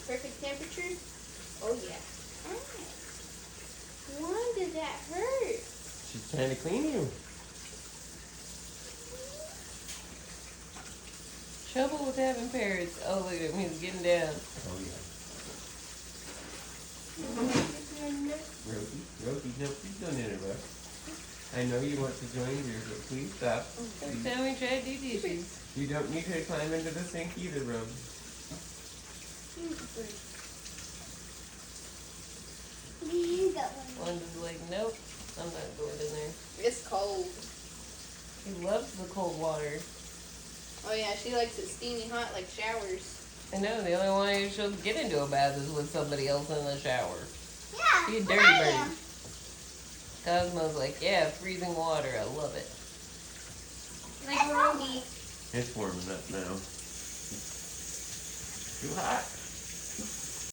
perfect temperature? Oh yeah. Why did that hurt? She's trying to clean you. Trouble with having parrots. Oh, look at him. He's getting down. Oh, yeah. Rosie, no, please don't interrupt. I know you want to join here, but please stop. Every time we try to do dishes. You don't need to climb into the sink either, Rose. Wanda's like, nope, I'm not going in there. It's cold. He loves the cold water. Oh yeah, she likes it steamy hot like showers. I know, the only way she'll get into a bath is with somebody else in the shower. Yeah, Be a but dirty I bird. am. Cosmo's like, yeah, freezing water, I love it. Like Ruby. It's warming up now. Too hot.